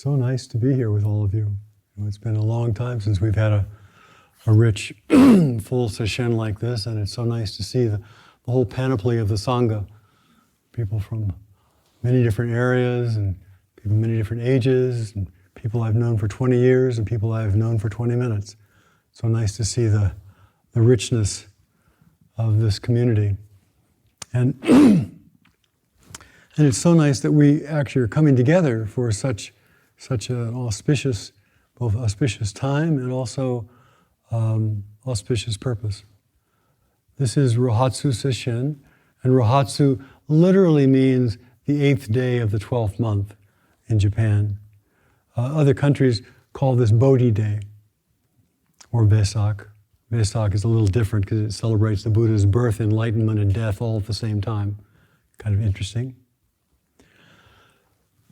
So nice to be here with all of you. It's been a long time since we've had a rich, full session like this, and it's so nice to see the whole panoply of the Sangha. People from many different areas, and people many different ages, and people I've known for 20 years, and people I've known for 20 minutes. So nice to see the richness of this community. And and it's so nice that we actually are coming together for such an auspicious, both auspicious time and also auspicious purpose. This is Rohatsu Sesshin, and Rohatsu literally means the 8th day of the 12th month in Japan. Other countries call this Bodhi Day, or Vesak. Vesak is a little different because it celebrates the Buddha's birth, enlightenment, and death all at the same time. Kind of interesting.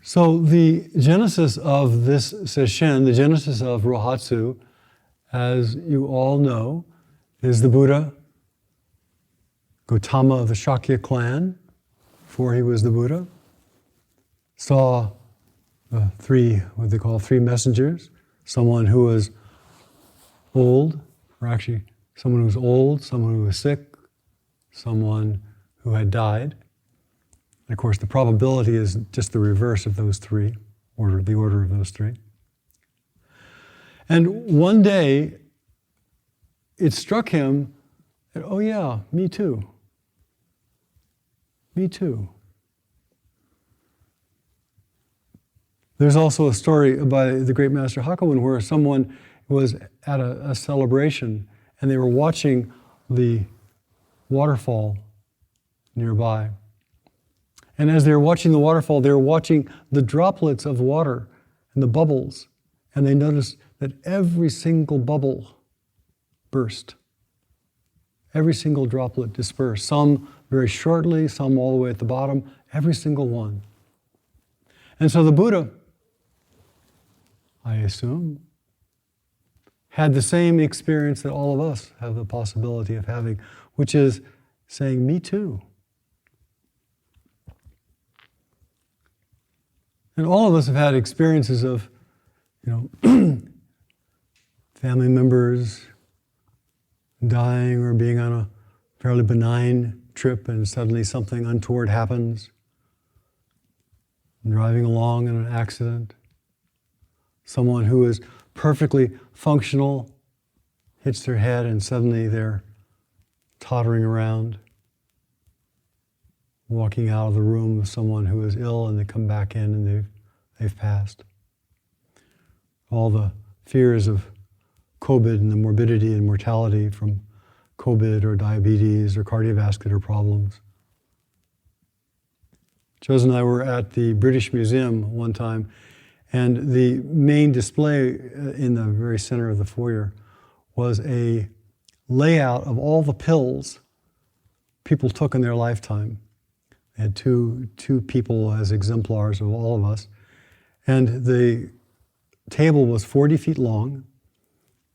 So the genesis of this sesshin, the genesis of Rōhatsu, as you all know, is the Buddha, Gautama of the Shakya clan, before he was the Buddha, saw the what they call three messengers, someone who was old, or actually someone who was old, someone who was sick, someone who had died. And of course, the probability is just the reverse of those three, the order of those three. And one day, it struck him that, oh yeah, me too. Me too. There's also a story by the great Master Hogen where someone was at a celebration and they were watching the waterfall nearby. And as they were watching the waterfall, they were watching the droplets of water and the bubbles, and they noticed that every single bubble burst. Every single droplet dispersed, some very shortly, some all the way at the bottom, every single one. And so the Buddha, I assume, had the same experience that all of us have the possibility of having, which is saying, me too. And all of us have had experiences of, family members dying or being on a fairly benign trip and suddenly something untoward happens. Driving along in an accident. Someone who is perfectly functional hits their head and suddenly they're tottering around. Walking out of the room with someone who is ill and they come back in and they've passed. All the fears of COVID and the morbidity and mortality from COVID or diabetes or cardiovascular problems. Josie and I were at the British Museum one time, and the main display in the very center of the foyer was a layout of all the pills people took in their lifetime. They had two people as exemplars of all of us. And the table was 40 feet long.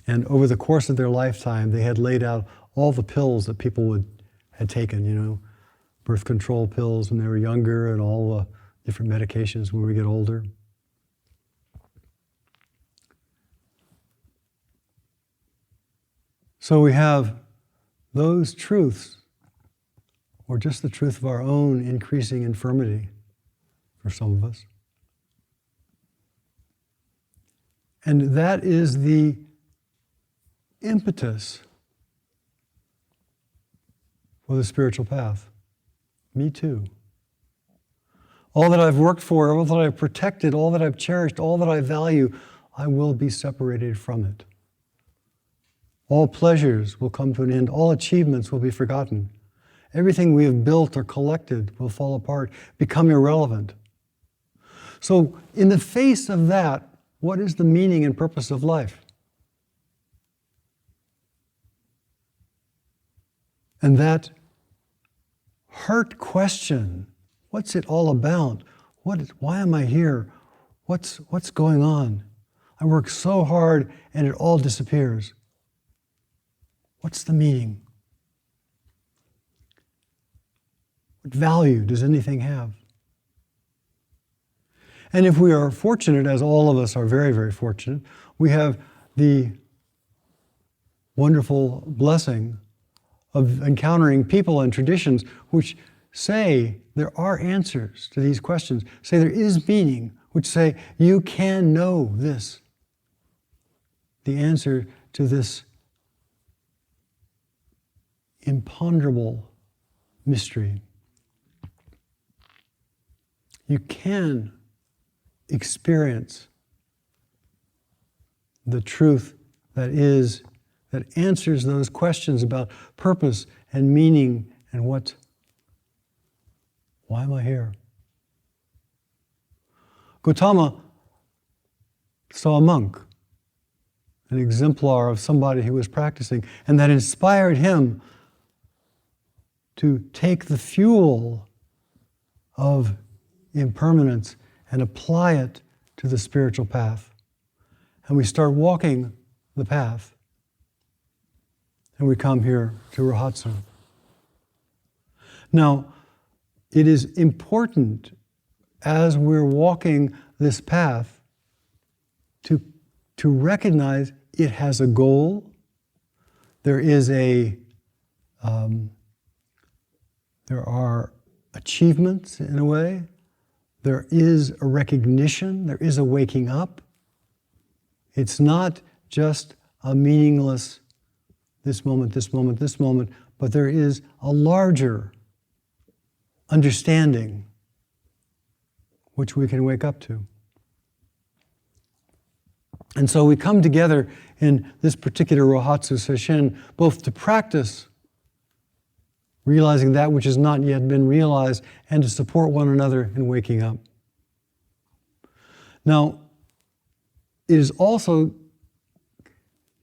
And over the course of their lifetime, they had laid out all the pills that people had taken, birth control pills when they were younger and all the different medications when we get older. So we have those truths, or just the truth of our own increasing infirmity for some of us. And that is the impetus for the spiritual path. Me too. All that I've worked for, all that I've protected, all that I've cherished, all that I value, I will be separated from it. All pleasures will come to an end. All achievements will be forgotten. Everything we have built or collected will fall apart, become irrelevant. So, in the face of that, what is the meaning and purpose of life? And that heart question, what's it all about? Why am I here? What's going on? I work so hard and it all disappears. What's the meaning? What value does anything have? And if we are fortunate, as all of us are very, very fortunate, we have the wonderful blessing of encountering people and traditions which say there are answers to these questions, say there is meaning, which say you can know this, the answer to this imponderable mystery. You can experience the truth that answers those questions about purpose and meaning and why am I here? Gautama saw a monk, an exemplar of somebody who was practicing, and that inspired him to take the fuel of impermanence and apply it to the spiritual path. And we start walking the path. And we come here to Rōhatsu. Now, it is important as we're walking this path to recognize it has a goal. There is there are achievements in a way. There is a recognition. There is a waking up. It's not just a meaningless this moment, this moment, this moment, but there is a larger understanding which we can wake up to. And so we come together in this particular Rohatsu Sesshin both to practice realizing that which has not yet been realized and to support one another in waking up. Now, it is also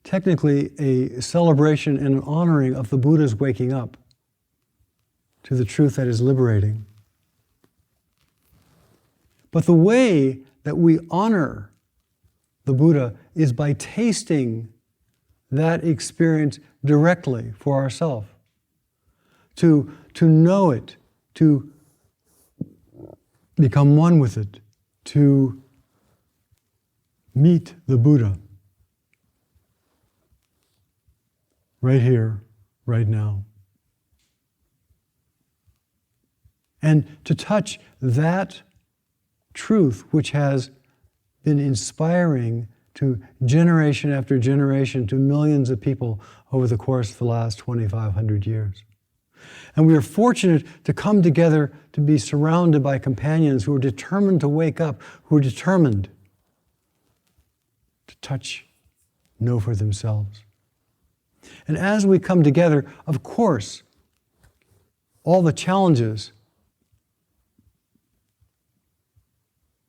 technically a celebration and an honoring of the Buddha's waking up to the truth that is liberating. But the way that we honor the Buddha is by tasting that experience directly for ourselves, to know it, to become one with it, to meet the Buddha right here, right now. And to touch that truth which has been inspiring to generation after generation to millions of people over the course of the last 2,500 years. And we are fortunate to come together to be surrounded by companions who are determined to wake up, who are determined to touch, know for themselves. And as we come together, of course, all the challenges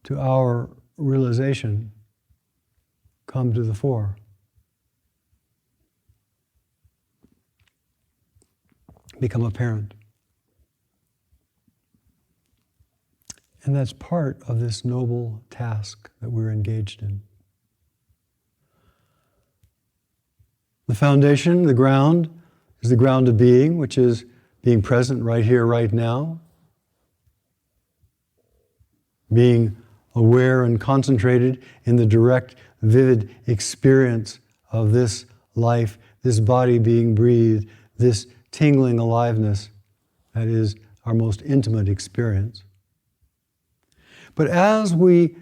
to our realization come to the fore. Become apparent. And that's part of this noble task that we're engaged in. The foundation, the ground, is the ground of being, which is being present right here, right now. Being aware and concentrated in the direct, vivid experience of this life, this body being breathed, this tingling aliveness that is our most intimate experience. But as we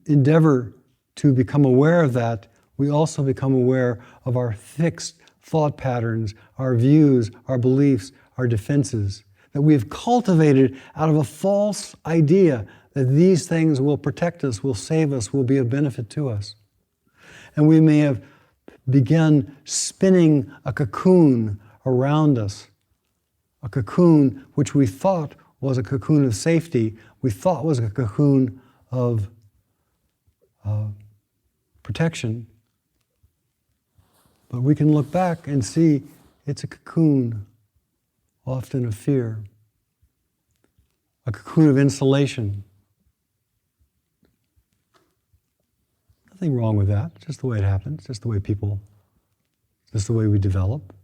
endeavor to become aware of that, we also become aware of our fixed thought patterns, our views, our beliefs, our defenses, that we have cultivated out of a false idea that these things will protect us, will save us, will be of benefit to us. And we may have begun spinning a cocoon around us, a cocoon which we thought was a cocoon of safety, we thought was a cocoon of protection. But we can look back and see it's a cocoon, often of fear, a cocoon of insulation. Nothing wrong with that, just the way it happens, just the way just the way we develop.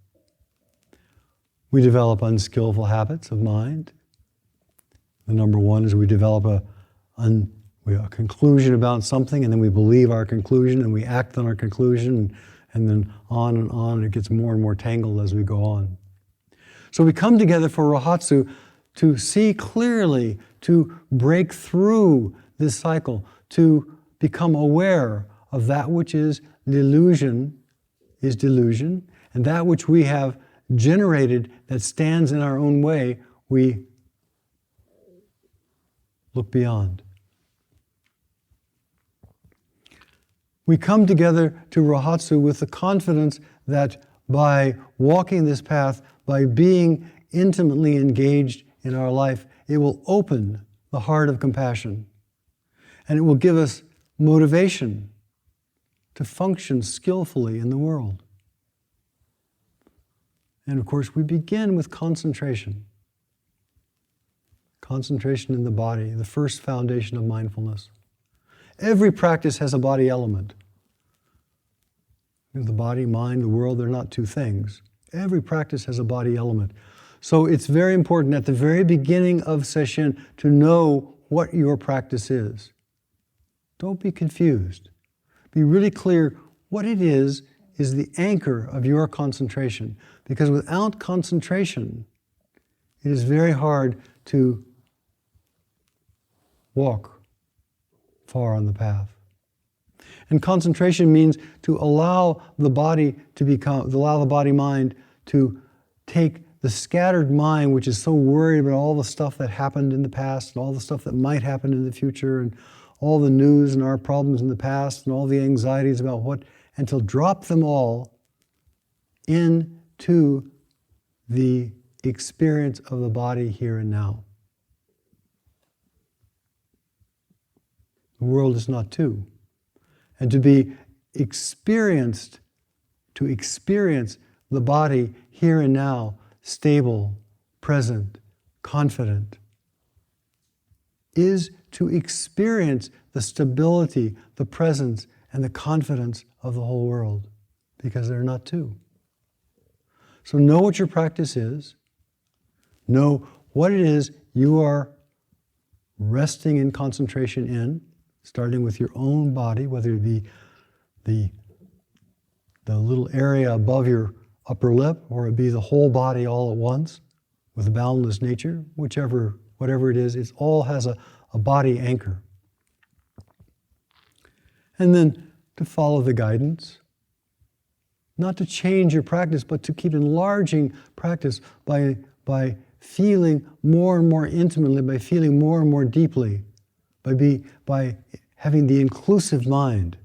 We develop unskillful habits of mind. The number one is we develop an We have a conclusion about something, and then we believe our conclusion, and we act on our conclusion, and then on and on. It gets more and more tangled as we go on. So we come together for Rōhatsu to see clearly, to break through this cycle, to become aware of that which is delusion, and that which we have generated that stands in our own way, we look beyond. We come together to Rōhatsu with the confidence that by walking this path, by being intimately engaged in our life, it will open the heart of compassion. And it will give us motivation to function skillfully in the world. And of course, we begin with concentration. Concentration in the body, the first foundation of mindfulness. Every practice has a body element. The body, mind, the world, they're not two things. Every practice has a body element. So it's very important at the very beginning of Sesshin to know what your practice is. Don't be confused. Be really clear what it is the anchor of your concentration. Because without concentration, it is very hard to walk far on the path. And concentration means to allow the body mind to take the scattered mind, which is so worried about all the stuff that happened in the past and all the stuff that might happen in the future and all the news and our problems in the past and all the anxieties about what, and to drop them all into the experience of the body here and now. The world is not two. And to be experienced, to experience the body here and now, stable, present, confident, is to experience the stability, the presence, and the confidence of the whole world, because they're not two. So know what your practice is. Know what it is you are resting in concentration in, starting with your own body, whether it be the little area above your upper lip, or it be the whole body all at once with a boundless nature, whatever it is, it all has a body anchor. And then to follow the guidance, not to change your practice, but to keep enlarging practice by feeling more and more intimately, by feeling more and more deeply, by having the inclusive mind.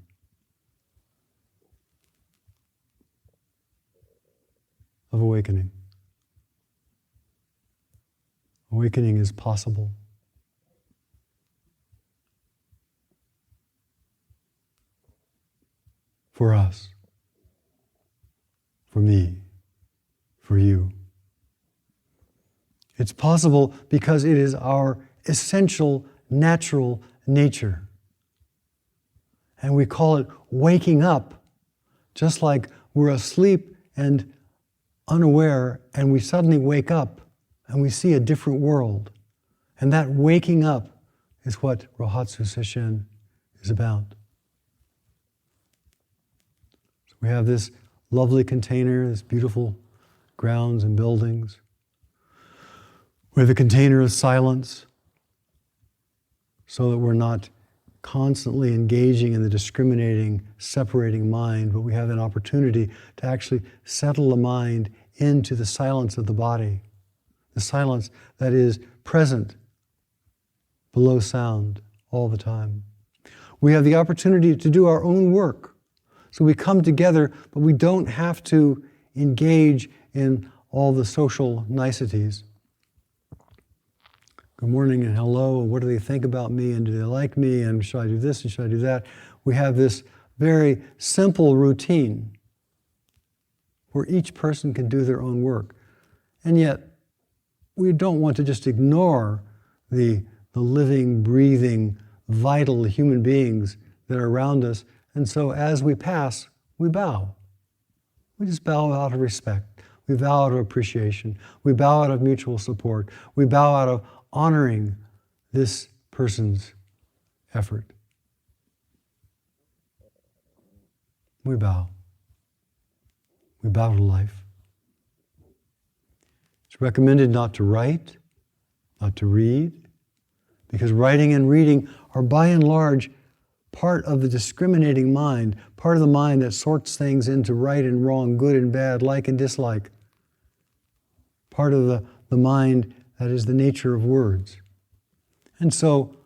Of awakening. Awakening is possible. For us, for me, for you. It's possible because it is our essential, natural nature. And we call it waking up, just like we're asleep and unaware, and we suddenly wake up and we see a different world. And that waking up is what Rohatsu Sesshin is about. So we have this lovely container, this beautiful grounds and buildings. We have a container of silence so that we're not constantly engaging in the discriminating, separating mind, but we have an opportunity to actually settle the mind into the silence of the body, the silence that is present below sound all the time. We have the opportunity to do our own work. So we come together, but we don't have to engage in all the social niceties. Good morning and hello, and what do they think about me, and do they like me, and should I do this and should I do that? We have this very simple routine where each person can do their own work. And yet, we don't want to just ignore the living, breathing, vital human beings that are around us. And so as we pass, we bow. We just bow out of respect. We bow out of appreciation. We bow out of mutual support. We bow out of honoring this person's effort. We bow. We bow to life. It's recommended not to write, not to read, because writing and reading are by and large part of the discriminating mind, part of the mind that sorts things into right and wrong, good and bad, like and dislike. Part of the mind that is the nature of words. And so,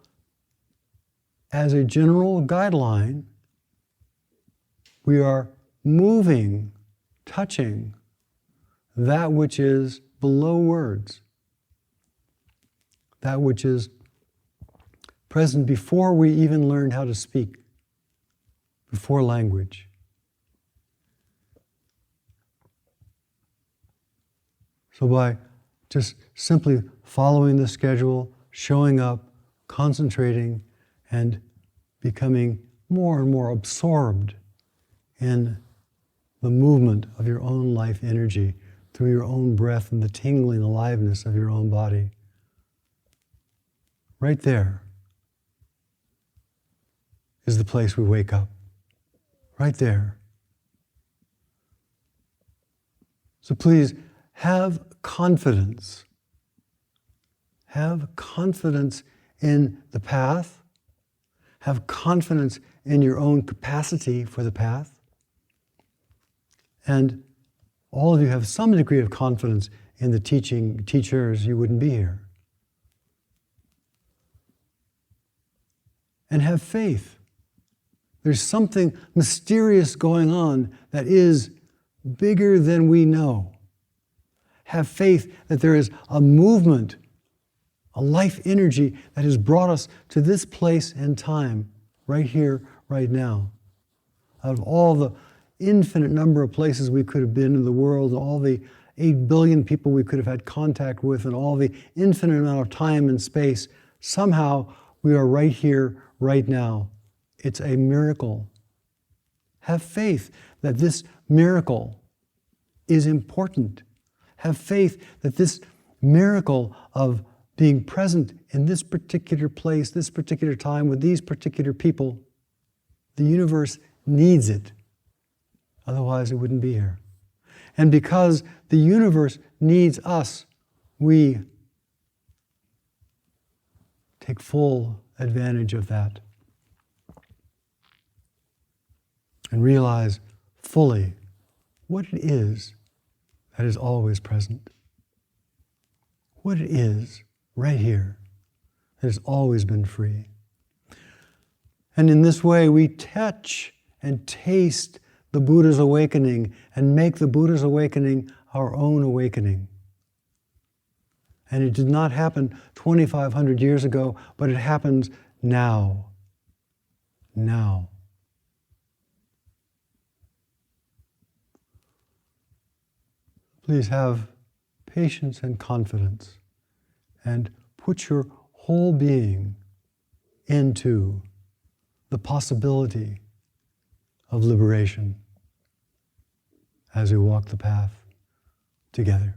as a general guideline, we are moving, touching that which is below words, that which is present before we even learn how to speak, before language. So by just simply following the schedule, showing up, concentrating, and becoming more and more absorbed in the movement of your own life energy through your own breath and the tingling aliveness of your own body. Right there is the place we wake up. Right there. So please have confidence. Have confidence in the path. Have confidence in your own capacity for the path. And all of you have some degree of confidence in the teachers, you wouldn't be here. And have faith. There's something mysterious going on that is bigger than we know. Have faith that there is a movement, a life energy that has brought us to this place and time, right here, right now. Out of all the infinite number of places we could have been in the world, and all the 8 billion people we could have had contact with, and all the infinite amount of time and space, somehow we are right here, right now. It's a miracle. Have faith that this miracle is important. Have faith that this miracle of being present in this particular place, this particular time, with these particular people, the universe needs it. Otherwise, it wouldn't be here. And because the universe needs us, we take full advantage of that and realize fully what it is that is always present. What it is right here that has always been free. And in this way, we touch and taste the Buddha's awakening and make the Buddha's awakening our own awakening. And it did not happen 2,500 years ago, but it happens now. Now. Please have patience and confidence and put your whole being into the possibility of liberation as we walk the path together.